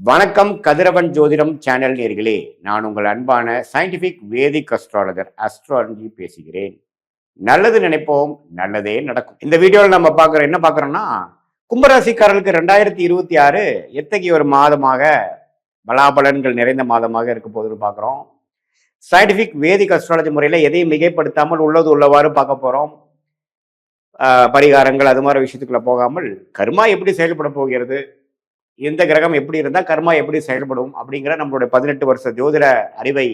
வணக்கம் கதிரவன் ஜோதிடம் சேனல் நேர்களே. நான் உங்கள் அன்பான சயின்டிபிக் வேதிக் அஸ்ட்ராலஜர் அஸ்ட்ராலஜி பேசுகிறேன். நல்லது நினைப்போம், நல்லதே நடக்கும். இந்த வீடியோவில் நம்ம என்ன பார்க்குறோம்னா, கும்பராசிக்காரர்களுக்கு 2026 எத்தகைய ஒரு மாதமாக பலாபலன்கள் நிறைந்த மாதமாக இருக்க போகுதுன்னு பார்க்குறோம். சயின்டிபிக் வேதிக் அஸ்ட்ராலஜி முறையில் எதையும் மிகைப்படுத்தாமல் உள்ளது உள்ளவாறு பார்க்க போகிறோம். பரிகாரங்கள் அது மாதிரி விஷயத்துக்குள்ள போகாமல் கர்மா எப்படி செயல்பட போகிறது, எந்த கிரகம் எப்படி இருந்தால் கர்மா எப்படி செயல்படும் அப்படிங்கிற நம்மளுடைய 18 வருஷ ஜோதிட அறிவை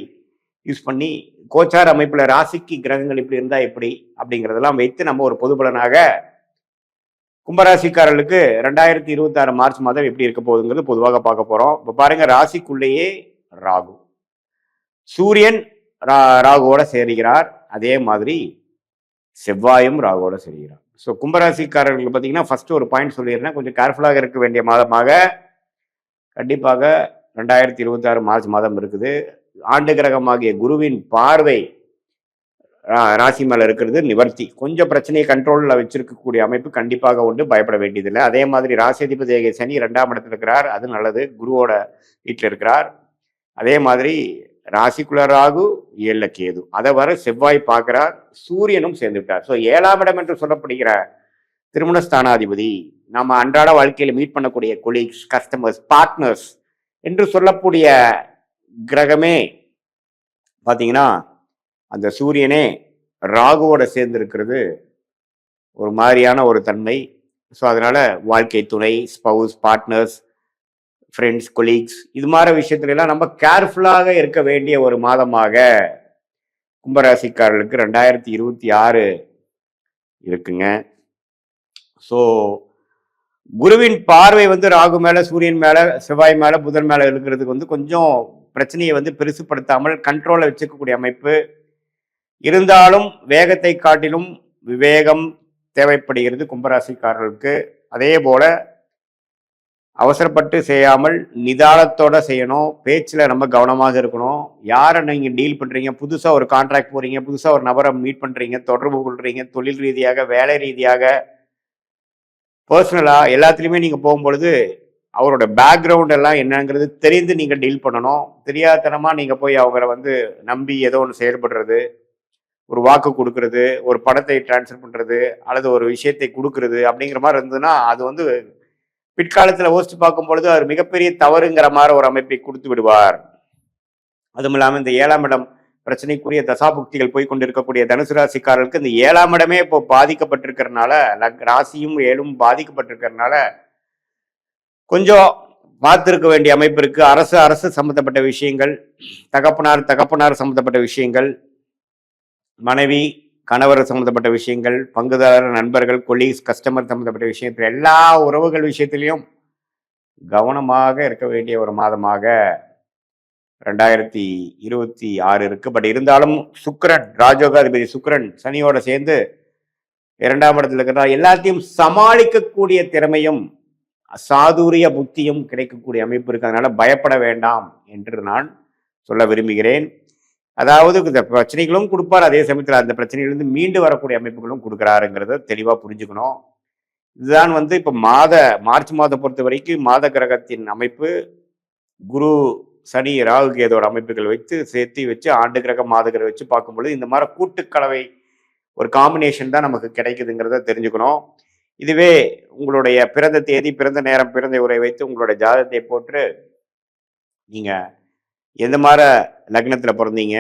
யூஸ் பண்ணி கோச்சார் அமைப்புல ராசிக்கு கிரகங்கள் இப்படி இருந்தா எப்படி அப்படிங்கிறதெல்லாம் வைத்து நம்ம ஒரு பொது பலனாக கும்பராசிக்காரர்களுக்கு 2026 மார்ச் மாதம் எப்படி இருக்க போகுதுங்கிறது பொதுவாக பார்க்க போறோம். இப்போ பாருங்க, ராசிக்குள்ளேயே ராகு, சூரியன் ராகுவோட சேருகிறார், அதே மாதிரி செவ்வாயும் ராகுவோட சேருகிறார். ஸோ கும்பராசிக்காரர்களுக்கு பார்த்தீங்கன்னா ஃபர்ஸ்ட் ஒரு பாயிண்ட் சொல்லிடுறேன், கொஞ்சம் கேர்ஃபுல்லாக இருக்க வேண்டிய மாதமாக கண்டிப்பாக 2026 மார்ச் மாதம் இருக்குது. ஆண்டு கிரகமாகிய குருவின் பார்வை ராசி மேல இருக்கிறது நிவர்த்தி. கொஞ்சம் பிரச்சனையை கண்ட்ரோலில் வச்சிருக்கக்கூடிய அமைப்பு கண்டிப்பாக உண்டு, பயப்பட வேண்டியதில்லை. அதே மாதிரி ராசிதிபதி சனி 2ஆம் இடத்துல இருக்கிறார், அது நல்லது, குருவோட வீட்டில் இருக்கிறார். அதே மாதிரி ராசிக்குள்ள ராகு 7 கேது, அதை வர செவ்வாய் பார்க்கிறார், சூரியனும் சேர்ந்து விட்டார். ஸோ 7ஆம் இடம் என்று சொல்லப்படுகிற திருமண ஸ்தானாதிபதி, நம்ம அன்றாட வாழ்க்கையில் மீட் பண்ணக்கூடிய கொலீக்ஸ், கஸ்டமர்ஸ், பார்ட்னர்ஸ் என்று சொல்லக்கூடிய கிரகமே பார்த்தீங்கன்னா அந்த சூரியனே ராகுவோட சேர்ந்து இருக்கிறது ஒரு மாதிரியான ஒரு தன்மை. ஸோ அதனால வாழ்க்கை துணை, ஸ்பவுஸ், பார்ட்னர்ஸ், ஃப்ரெண்ட்ஸ், கொலீக்ஸ் இது மாதிரி விஷயத்துலாம் நம்ம கேர்ஃபுல்லாக இருக்க வேண்டிய ஒரு மாதமாக கும்பராசிக்காரர்களுக்கு 2026 இருக்குங்க. ஸோ குருவின் பார்வை ராகு மேல, சூரியன் மேல, செவ்வாய் மேல, புதன் மேல இருக்கிறதுக்கு கொஞ்சம் பிரச்சனையை பெருசுப்படுத்தாமல் கண்ட்ரோலை வச்சுக்கக்கூடிய அமைப்பு இருந்தாலும் வேகத்தை காட்டிலும் விவேகம் தேவைப்படுகிறது கும்பராசிக்காரர்களுக்கு. அதே போல அவசரப்பட்டு செய்யாமல் நிதானத்தோட செய்யணும். பேச்சில் நம்ம கவனமாக இருக்கணும். யாரை நீங்கள் டீல் பண்ணுறீங்க, புதுசாக ஒரு கான்ட்ராக்ட் போகிறீங்க, புதுசாக ஒரு நபரை மீட் பண்ணுறீங்க, தொடர்பு கொள்றீங்க, தொழில் ரீதியாக, வேலை ரீதியாக, பர்சனலாக எல்லாத்துலேயுமே நீங்கள் போகும்பொழுது அவரோட பேக்ரவுண்ட் எல்லாம் என்னங்கிறது தெரிந்து நீங்கள் டீல் பண்ணணும். தெரியாதனமாக நீங்கள் போய் அவங்கள நம்பி ஏதோ ஒன்று செயல்படுறது, ஒரு வாக்கு கொடுக்கறது, ஒரு பணத்தை டிரான்ஸ்ஃபர் பண்ணுறது அல்லது ஒரு விஷயத்தை கொடுக்கறது அப்படிங்கிற மாதிரி இருந்ததுன்னா அது பிற்காலத்தில் யோசிச்சு பார்க்கும் பொழுது அவர் மிகப்பெரிய தவறுங்கிற மாதிரி ஒரு அமைப்பை கொடுத்து விடுவார். அதுவும் இல்லாமல் இந்த 7ஆம் இடம் பிரச்சனைக்குரிய தசாபுக்திகள் போய் கொண்டிருக்கக்கூடிய தனுசு ராசிக்காரர்களுக்கு இந்த 7ஆம் இடமே இப்போ பாதிக்கப்பட்டிருக்கிறதுனால, ராசியும் 7ம் பாதிக்கப்பட்டிருக்கிறதுனால கொஞ்சம் பார்த்திருக்க வேண்டிய அமைப்பு இருக்கு. அரசு சம்பந்தப்பட்ட விஷயங்கள், தகப்பனார் சம்பந்தப்பட்ட விஷயங்கள், மனைவி கணவர் சம்மந்தப்பட்ட விஷயங்கள், பங்குதாரர், நண்பர்கள், கொலீக்ஸ், கஸ்டமர் சம்மந்தப்பட்ட விஷயத்தில் எல்லா உறவுகள் விஷயத்திலையும் கவனமாக இருக்க வேண்டிய ஒரு மாதமாக 2026 இருக்கு. பட் இருந்தாலும் சுக்கிரன், ராஜயோகாதிபதி சுக்கிரன் சனியோட சேர்ந்து 2ஆம் இடத்துல இருக்கிறதா எல்லாத்தையும் சமாளிக்கக்கூடிய திறமையும் சாதுரிய புத்தியும் கிடைக்கக்கூடிய அமைப்பு இருக்கு. அதனால பயப்பட வேண்டாம் என்று நான் சொல்ல விரும்புகிறேன். அதாவது இந்த பிரச்சனைகளும் கொடுப்பார், அதே சமயத்தில் அந்த பிரச்சனையிலிருந்து மீண்டு வரக்கூடிய அமைப்புகளும் கொடுக்குறாருங்கிறத தெளிவாக புரிஞ்சுக்கணும். இதுதான் இப்போ மார்ச் மாதம் பொறுத்த வரைக்கும் மாத கிரகத்தின் அமைப்பு குரு, சனி, ராகு, கேதோட அமைப்புகள் சேர்த்து வச்சு ஆண்டு கிரகம், மாத கிரகம் வச்சு பார்க்கும்பொழுது இந்த மாதிரி கூட்டுக்கலவை ஒரு காம்பினேஷன் தான் நமக்கு கிடைக்குதுங்கிறத தெரிஞ்சுக்கணும். இதுவே உங்களுடைய பிறந்த தேதி, பிறந்த நேரம், பிறந்த உரை வைத்து உங்களுடைய ஜாதகத்தை போட்டு நீங்கள் எந்த மாதிரி லக்னத்தில் பிறந்தீங்க,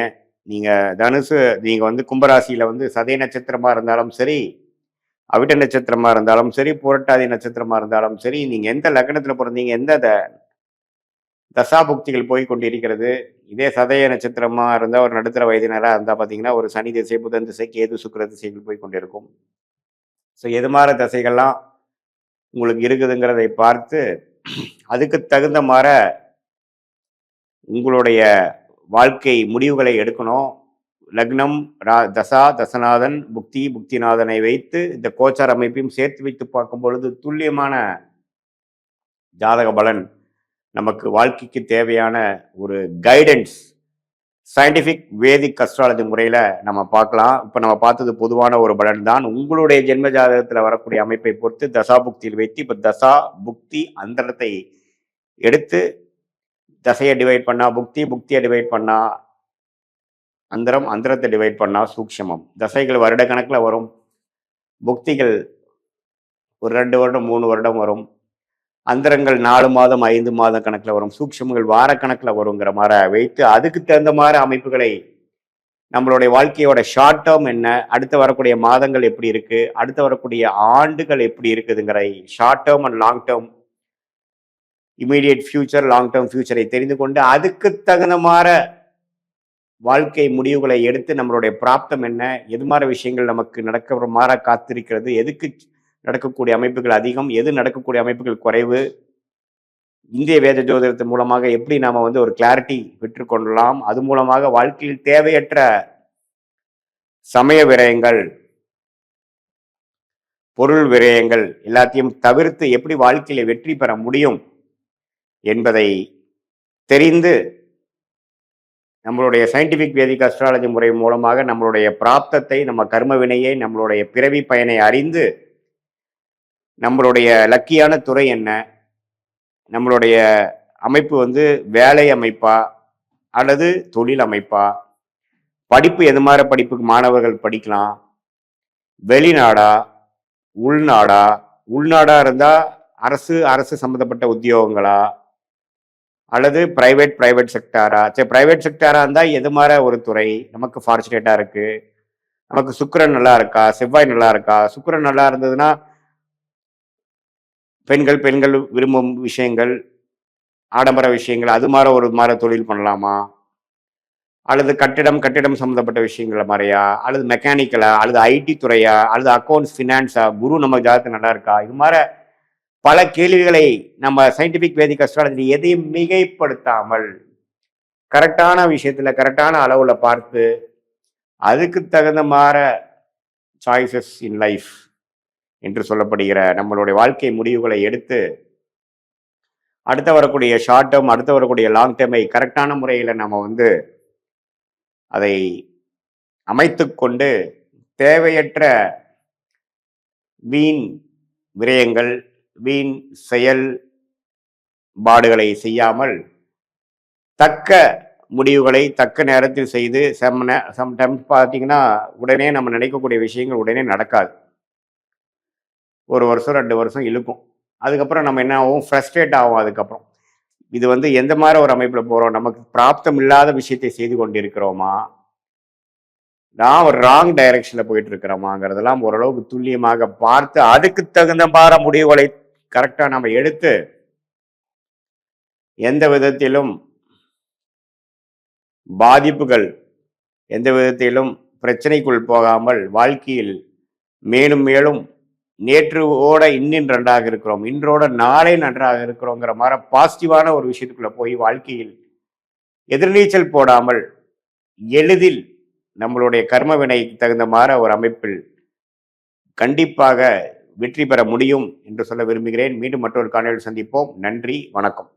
நீங்கள் தனுசு, நீங்கள் கும்பராசியில் சதய நட்சத்திரமாக இருந்தாலும் சரி, அவிட்ட நட்சத்திரமாக இருந்தாலும் சரி, புரட்டாதி நட்சத்திரமாக இருந்தாலும் சரி, நீங்கள் எந்த லக்னத்தில் பிறந்தீங்க, எந்த தசாபுக்திகள் போய் கொண்டிருக்கிறது. இதே சதய நட்சத்திரமாக இருந்தால் ஒரு நடுத்தர வயதினராக இருந்தால் பார்த்தீங்கன்னா ஒரு சனி திசை, புதன் திசை, கேது, சுக்கிர திசைகள் போய் கொண்டிருக்கும். ஸோ எது மாதிரி தசைகள்லாம் உங்களுக்கு இருக்குதுங்கிறதை பார்த்து அதுக்கு தகுந்த மாதிரி உங்களுடைய வாழ்க்கை முடிவுகளை எடுக்கணும். லக்னம், தசநாதன், புக்திநாதனை வைத்து இந்த கோச்சார் அமைப்பையும் சேர்த்து வைத்து பார்க்கும் பொழுது துல்லியமான ஜாதக பலன் நமக்கு வாழ்க்கைக்கு தேவையான ஒரு கைடன்ஸ் சயின்டிஃபிக் வேதிக் அஸ்ட்ராலஜி முறையில் நம்ம பார்க்கலாம். இப்போ நம்ம பார்த்தது பொதுவான ஒரு பலன் தான். உங்களுடைய ஜென்ம ஜாதகத்தில் வரக்கூடிய அமைப்பை பொறுத்து தசா புக்தியில் வைத்து இப்போ தசா புக்தி அந்தரத்தை எடுத்து தசையை டிவைட் பண்ணா புக்தி, புக்தியை டிவைட் பண்ணா அந்தரம், அந்தரத்தை டிவைட் பண்ணா சூக்ஷமம். தசைகள் வருட கணக்கில் வரும், புக்திகள் ஒரு 2 வருடம் 3 வருடம் வரும், அந்தரங்கள் 4 மாதம் 5 மாதம் கணக்கில் வரும், சூக்ஷமங்கள் வார கணக்கில் வருங்கிற மாதிரி வைத்து அதுக்கு தகுந்த மாதிரி அமைப்புகளை நம்மளுடைய வாழ்க்கையோட ஷார்ட் டேர்ம் என்ன, அடுத்து வரக்கூடிய மாதங்கள் எப்படி இருக்கு, அடுத்து வரக்கூடிய ஆண்டுகள் எப்படி இருக்குதுங்கிற short term and long term, immediate future, long term ஃபியூச்சரை தெரிந்து கொண்டு அதுக்கு தகுந்த மாதிரி வாழ்க்கை முடிவுகளை எடுத்து நம்மளுடைய பிராப்தம் என்ன, எது மாதிரி விஷயங்கள் நமக்கு நடக்கிற மாதிரி காத்திருக்கிறது, எதுக்கு நடக்கக்கூடிய அமைப்புகள் அதிகம், எது நடக்கக்கூடிய அமைப்புகள் குறைவு, இந்திய வேத ஜோதிடத்தின் மூலமாக எப்படி நாம ஒரு கிளாரிட்டி பெற்றுக்கொள்ளலாம், அது மூலமாக வாழ்க்கையில் தேவையற்ற சமய விரயங்கள், பொருள் விரயங்கள் எல்லாத்தையும் தவிர்த்து எப்படி வாழ்க்கையில வெற்றி பெற முடியும் என்பதை தெரிந்து நம்மளுடைய சயின்டிபிக் வேதிக் அஸ்ட்ராலஜி முறை மூலமாக நம்மளுடைய பிராப்தத்தை, நம்ம கர்ம வினையை, நம்மளுடைய பிறவி பயனை அறிந்து நம்மளுடைய லக்கியான துறை என்ன, நம்மளுடைய அமைப்பு வேலை அமைப்பா அல்லது தொழில் அமைப்பா, படிப்பு எது மாதிரி படிப்புக்கு மாணவர்கள் படிக்கலாம், வெளிநாடா உள்நாடா, உள்நாடா இருந்தா அரசு அரசு சம்பந்தப்பட்ட உத்தியோகங்களா அல்லது பிரைவேட் செக்டாரா, சரி பிரைவேட் செக்டாரா இருந்தா எது மாதிரி ஒரு துறை நமக்கு ஃபார்ச்சுனேட்டா இருக்கு, நமக்கு சுக்கிரன் நல்லா இருக்கா, செவ்வாய் நல்லா இருக்கா, சுக்கிரன் நல்லா இருந்ததுன்னா பெண்கள் பெண்கள் விரும்பும் விஷயங்கள், ஆடம்பர விஷயங்கள், அது மாதிரி ஒரு மாதிரி தொழில் பண்ணலாமா, அல்லது கட்டிடம் சம்மந்தப்பட்ட விஷயங்கள மாதிரியா, அல்லது மெக்கானிக்கலா, அல்லது ஐடி துறையா, அல்லது அக்கௌண்ட்ஸ் ஃபினான்ஸா, குரு நம்ம ஜாதகத்தில் நல்லா இருக்கா, இது மாதிரி பல கேள்விகளை நம்ம சயின்டிபிக் வேதிக் அஸ்ட்ராலஜி எதையும் மிகைப்படுத்தாமல் கரெக்டான விஷயத்துல கரெக்டான அளவுல பார்த்து அதுக்கு தகுந்த மாதிரி சாய்ஸஸ் இன் லைஃப் என்று சொல்லப்படுகிற நம்மளுடைய வாழ்க்கை முடிவுகளை எடுத்து அடுத்து வரக்கூடிய ஷார்ட் டேர்ம், அடுத்து வரக்கூடிய லாங் டேர்மை கரெக்டான முறையில் நம்ம அதை அமைத்து கொண்டு தேவையற்ற வீண் விரயங்கள், வீண் செயல்பாடுகளை செய்யாமல் தக்க முடிவுகளை தக்க நேரத்தில் செய்து சம்டைம்ஸ் பார்த்தீங்கன்னா உடனே நம்ம நினைக்கக்கூடிய விஷயங்கள் உடனே நடக்காது. 1 வருஷம் 2 வருஷம் இழுக்கும். அதுக்கப்புறம் நம்ம என்ன ஆகும், ஃப்ரஸ்ட்ரேட் ஆகும். அதுக்கப்புறம் இது எந்த மாதிரி ஒரு அமைப்பில் போகிறோம், நமக்கு பிராப்தம் இல்லாத விஷயத்தை செய்து கொண்டிருக்கிறோமா, நான் ஒரு ராங் டைரக்ஷனில் போயிட்டு இருக்கிறோமாங்கிறதெல்லாம் ஓரளவுக்கு துல்லியமாக பார்த்து அதுக்கு தகுந்த மாதிரி முடிவுகளை கரெக்டாக நம்ம எடுத்து எந்த விதத்திலும் பாதிப்புகள், எந்த விதத்திலும் பிரச்சனைக்குள் போகாமல் வாழ்க்கையில் மேலும் மேலும் நேற்றுவோட இன்னும் நன்றாக இருக்கிறோம், இன்றோட நாளை நன்றாக இருக்கிறோங்கிற மாதிரி பாசிட்டிவான ஒரு விஷயத்துக்குள்ள போய் வாழ்க்கையில் எதிர்நீச்சல் போடாமல் எளிதில் நம்மளுடைய கர்ம வினைக்கு தகுந்த மாதிரி ஒரு அமைப்பில் கண்டிப்பாக வெற்றி பெற முடியும் என்று சொல்ல விரும்புகிறேன். மீண்டும் மற்றொரு காணொளியில் சந்திப்போம். நன்றி, வணக்கம்.